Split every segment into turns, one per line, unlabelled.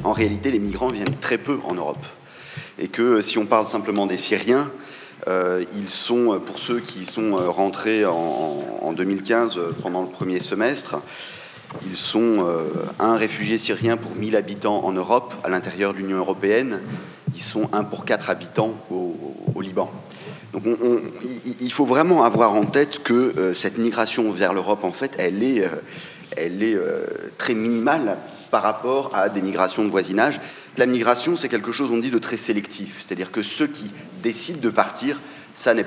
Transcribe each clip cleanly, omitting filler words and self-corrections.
en réalité, les migrants viennent très peu en Europe. Et que si on parle simplement des Syriens, ils sont, pour ceux qui sont rentrés en 2015 pendant le premier semestre, ils sont un réfugié syrien pour 1000 habitants en Europe. À l'intérieur de l'Union européenne, ils sont 1 pour 4 habitants au Liban. Donc il faut vraiment avoir en tête que cette migration vers l'Europe, en fait, elle est très minimale par rapport à des migrations de voisinage. La migration, c'est quelque chose, on dit, de très sélectif. C'est-à-dire que ceux qui décident de partir, ça n'est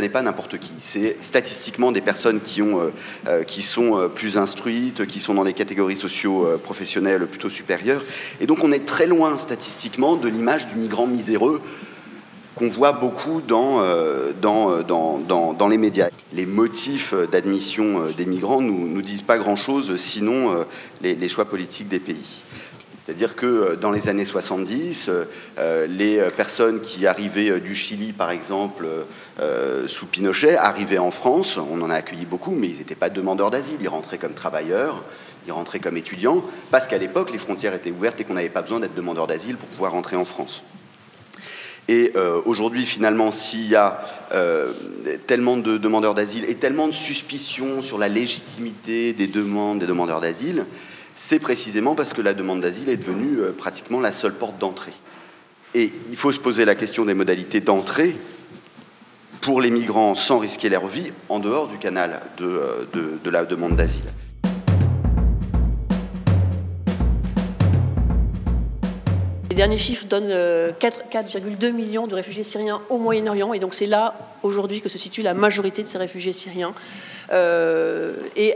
pas n'importe qui. C'est statistiquement des personnes qui sont plus instruites, qui sont dans des catégories socio-professionnelles plutôt supérieures. Et donc on est très loin statistiquement de l'image du migrant miséreux qu'on voit beaucoup dans les médias. Les motifs d'admission des migrants nous disent pas grand-chose, sinon les choix politiques des pays. C'est-à-dire que dans les années 70, les personnes qui arrivaient du Chili, par exemple, sous Pinochet, arrivaient en France. On en a accueilli beaucoup, mais ils n'étaient pas demandeurs d'asile. Ils rentraient comme travailleurs, ils rentraient comme étudiants, parce qu'à l'époque, les frontières étaient ouvertes et qu'on n'avait pas besoin d'être demandeur d'asile pour pouvoir rentrer en France. Et aujourd'hui, finalement, s'il y a tellement de demandeurs d'asile et tellement de suspicions sur la légitimité des demandes des demandeurs d'asile, c'est précisément parce que la demande d'asile est devenue pratiquement la seule porte d'entrée. Et il faut se poser la question des modalités d'entrée pour les migrants sans risquer leur vie en dehors du canal de la demande d'asile.
Les derniers chiffres donnent 4,2 millions de réfugiés syriens au Moyen-Orient, et donc c'est là, aujourd'hui, que se situe la majorité de ces réfugiés syriens. Et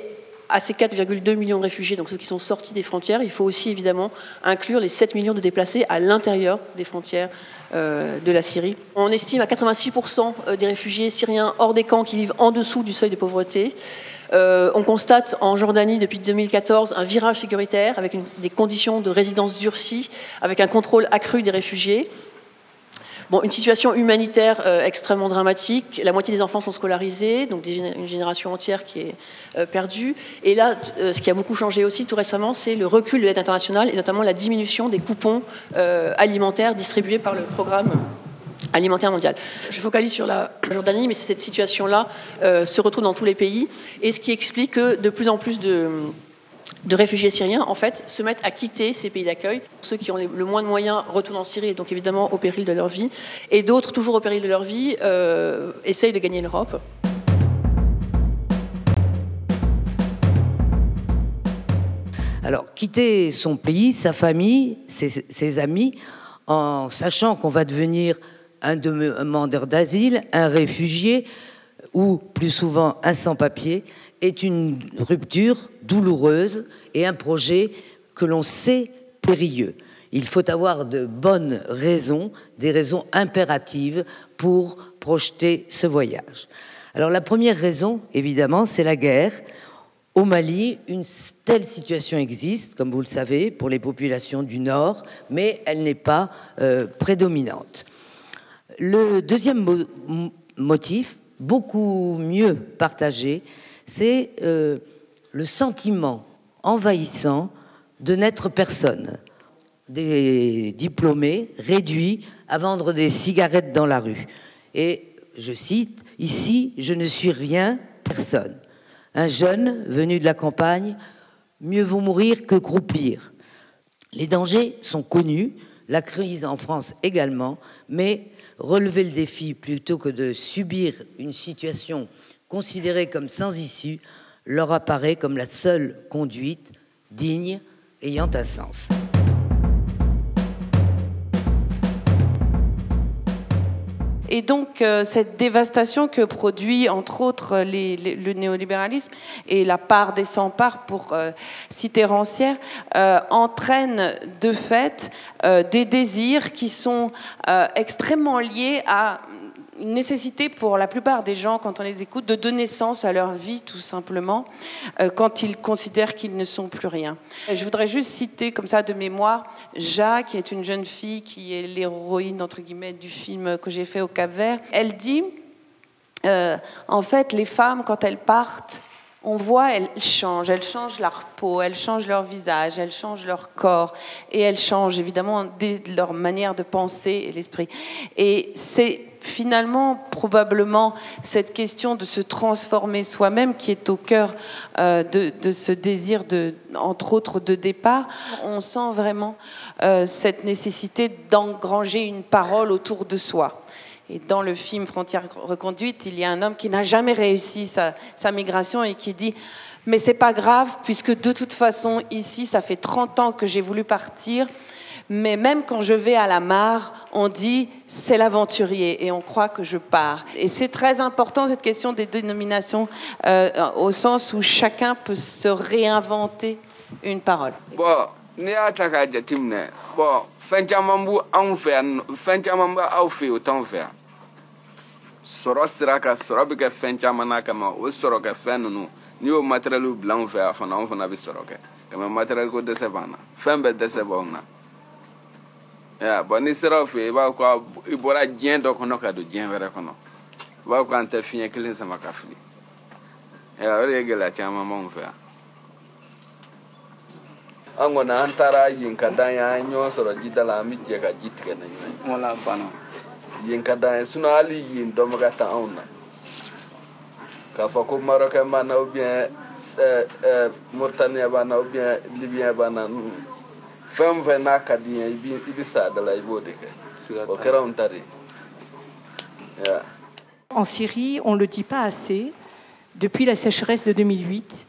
à ces 4,2 millions de réfugiés, donc ceux qui sont sortis des frontières, il faut aussi évidemment inclure les 7 millions de déplacés à l'intérieur des frontières de la Syrie. On estime à 86% des réfugiés syriens hors des camps qui vivent en dessous du seuil de pauvreté. On constate en Jordanie depuis 2014 un virage sécuritaire avec des conditions de résidence durcies, avec un contrôle accru des réfugiés. Bon, une situation humanitaire extrêmement dramatique. La moitié des enfants sont scolarisés, donc une génération entière qui est perdue. Et là, ce qui a beaucoup changé aussi tout récemment, c'est le recul de l'aide internationale et notamment la diminution des coupons alimentaires distribués par le programme alimentaire mondial. Je focalise sur la Jordanie, mais cette situation-là se retrouve dans tous les pays, et ce qui explique que de plus en plus de réfugiés syriens, en fait, se mettent à quitter ces pays d'accueil. Ceux qui ont le moins de moyens retournent en Syrie, donc évidemment au péril de leur vie, et d'autres, toujours au péril de leur vie, essayent de gagner l'Europe.
Alors, quitter son pays, sa famille, ses amis, en sachant qu'on va devenir un demandeur d'asile, un réfugié, ou plus souvent un sans-papier, est une rupture douloureuse et un projet que l'on sait périlleux. Il faut avoir de bonnes raisons, des raisons impératives pour projeter ce voyage. Alors la première raison, évidemment, c'est la guerre. Au Mali, une telle situation existe, comme vous le savez, pour les populations du Nord, mais elle n'est pas prédominante. Le deuxième motif, beaucoup mieux partagé, c'est le sentiment envahissant de n'être personne. Des diplômés réduits à vendre des cigarettes dans la rue. Et, je cite, « Ici, je ne suis rien, personne. Un jeune venu de la campagne, mieux vaut mourir que croupir. » Les dangers sont connus, la crise en France également, mais relever le défi plutôt que de subir une situation considérée comme sans issue leur apparaît comme la seule conduite digne ayant un sens.
Et donc, cette dévastation que produit, entre autres, le néolibéralisme et la part des sans-parts, pour citer Rancière, entraîne de fait des désirs qui sont extrêmement liés à une nécessité pour la plupart des gens, quand on les écoute, de donner sens à leur vie, tout simplement, quand ils considèrent qu'ils ne sont plus rien. Je voudrais juste citer, comme ça, de mémoire, Ja, qui est une jeune fille, qui est l'héroïne, entre guillemets, du film que j'ai fait au Cap-Vert. Elle dit, en fait, les femmes, quand elles partent, on voit, elles changent leur peau, elles changent leur visage, elles changent leur corps, et elles changent évidemment leur manière de penser et l'esprit. Et c'est finalement probablement cette question de se transformer soi-même qui est au cœur de ce désir, entre autres, de départ. On sent vraiment cette nécessité d'engranger une parole autour de soi. Et dans le film Frontières reconduites, il y a un homme qui n'a jamais réussi sa migration et qui dit « Mais c'est pas grave, puisque de toute façon, ici, ça fait 30 ans que j'ai voulu partir, mais même quand je vais à la mare, on dit « c'est l'aventurier » et on croit que je pars. » Et c'est très important, cette question des dénominations, au sens où chacun peut se réinventer une parole.
Bon, fɛn caman b'u anw fɛ yan fɛn caman b'a aw fɛ o t'anw fɛ yan sɔrɔ sira kan sɔrɔ bɛ kɛ fɛn caman na kama o sɔrɔ kɛ fɛn ninnu n'i y'o matériel bila anw fɛ yan fana anw fana bɛ sɔrɔ kɛ kama matériel ko dɛsɛ b'an na fɛn bɛɛ dɛsɛ b'anw na bon n'i sera o fɛ i b'a fɔ i bɔra diɲɛ dɔ kɔnɔ ka don diɲɛ wɛrɛ kɔnɔ i b'a fɔ an tɛ fiɲɛ kelen sama ka fili o de ye gɛlɛya caman b'anw fɛ yan. An kɔni an taara yen ka d'an ye an ɲɔgɔn sɔrɔ jida la an bɛ jɛ ka ji tigɛ na ɲɔgɔn ye wala banna yen ka d'an ye sinon hali yen dɔnbɛ ka taa anw na k'a fɔ ko Marocain b'an na ou bien Mauritanien b'an na ou bien Libyen b'an na fɛn o fɛn n'a ka di ye i bɛ sa a da la i b'o de kɛ o kɛra anw ta de ye.
En Syrie, on ne le dit pas assez, depuis la sécheresse de 2008,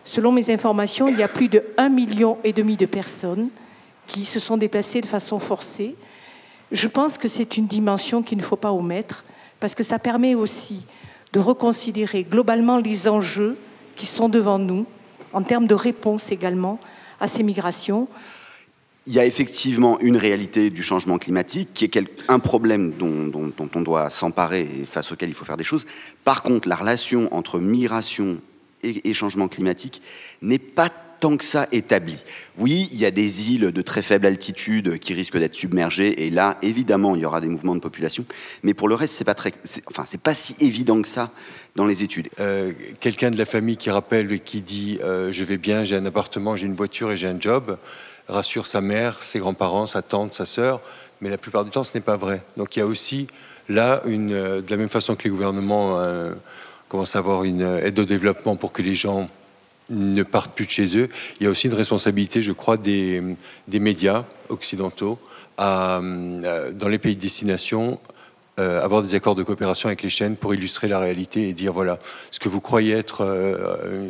selon mes informations, il y a plus de 1,5 million de personnes qui se sont déplacées de façon forcée. Je pense que c'est une dimension qu'il ne faut pas omettre, parce que ça permet aussi de reconsidérer globalement les enjeux qui sont devant nous, en termes de réponse également à ces migrations.
Il y a effectivement une réalité du changement climatique qui est un problème dont on doit s'emparer et face auquel il faut faire des choses. Par contre, la relation entre migration et changement climatique n'est pas tant que ça établie. Oui, il y a des îles de très faible altitude qui risquent d'être submergées, et là, évidemment, il y aura des mouvements de population. Mais pour le reste, c'est pas si évident que ça dans les études.
Quelqu'un de la famille qui rappelle et qui dit je vais bien, j'ai un appartement, j'ai une voiture et j'ai un job, rassure sa mère, ses grands-parents, sa tante, sa sœur, mais la plupart du temps, ce n'est pas vrai. Donc il y a aussi là, de la même façon que les gouvernements commencent à avoir une aide au développement pour que les gens ne partent plus de chez eux, il y a aussi une responsabilité, je crois, des médias occidentaux dans les pays de destination, avoir des accords de coopération avec les chaînes pour illustrer la réalité et dire voilà, ce que vous croyez être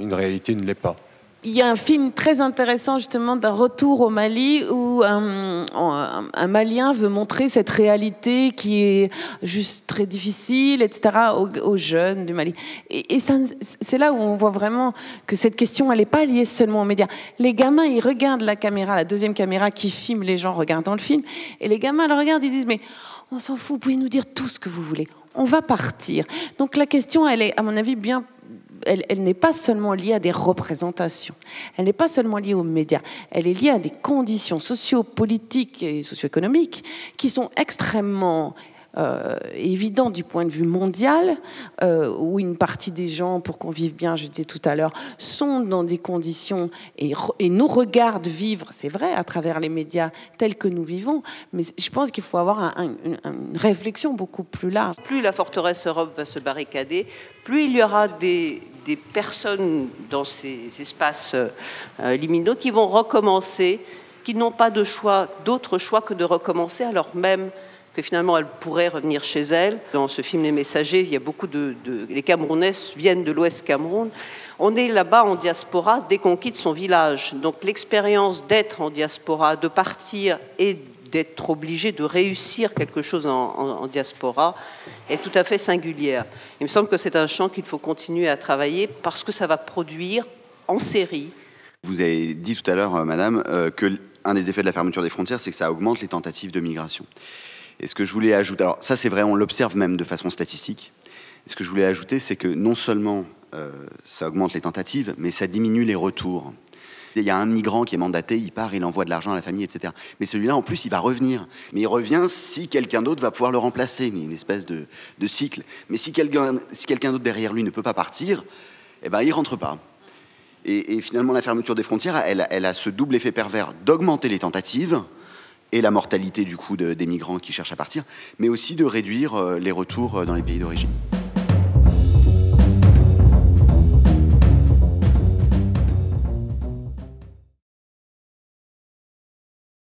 une réalité ne l'est pas.
Il y a un film très intéressant justement d'un retour au Mali où un Malien veut montrer cette réalité qui est juste très difficile, etc., aux jeunes du Mali. Et c'est là où on voit vraiment que cette question, elle n'est pas liée seulement aux médias. Les gamins, ils regardent la caméra, la deuxième caméra qui filme les gens regardant le film, et les gamins le regardent, ils disent mais on s'en fout, vous pouvez nous dire tout ce que vous voulez, on va partir. Donc la question, elle est à mon avis bien... Elle n'est pas seulement liée à des représentations, elle n'est pas seulement liée aux médias, elle est liée à des conditions socio-politiques et socio-économiques qui sont extrêmement évidentes du point de vue mondial, où une partie des gens, pour qu'on vive bien, je disais tout à l'heure, sont dans des conditions et nous regardent vivre, c'est vrai, à travers les médias tels que nous vivons, mais je pense qu'il faut avoir une réflexion beaucoup plus large.
Plus la forteresse Europe va se barricader, plus il y aura des personnes dans ces espaces liminaux qui vont recommencer, qui n'ont pas d'autre choix que de recommencer, alors même que finalement elles pourraient revenir chez elles. Dans ce film Les Messagers, il y a beaucoup les Camerounais viennent de l'Ouest Cameroun. On est là-bas en diaspora dès qu'on quitte son village. Donc l'expérience d'être en diaspora, de partir et d'être obligé de réussir quelque chose en diaspora est tout à fait singulière. Il me semble que c'est un champ qu'il faut continuer à travailler parce que ça va produire en série.
Vous avez dit tout à l'heure, madame, qu'un des effets de la fermeture des frontières, c'est que ça augmente les tentatives de migration. Et ce que je voulais ajouter, alors ça c'est vrai, on l'observe même de façon statistique, et ce que je voulais ajouter, c'est que non seulement ça augmente les tentatives, mais ça diminue les retours. Il y a un migrant qui est mandaté, il part, il envoie de l'argent à la famille, etc. Mais celui-là, en plus, il va revenir. Mais il revient si quelqu'un d'autre va pouvoir le remplacer. Il y a une espèce de cycle. Mais si quelqu'un d'autre derrière lui ne peut pas partir, eh ben, il ne rentre pas. Et finalement, la fermeture des frontières, elle a ce double effet pervers d'augmenter les tentatives et la mortalité du coup des migrants qui cherchent à partir, mais aussi de réduire les retours dans les pays d'origine.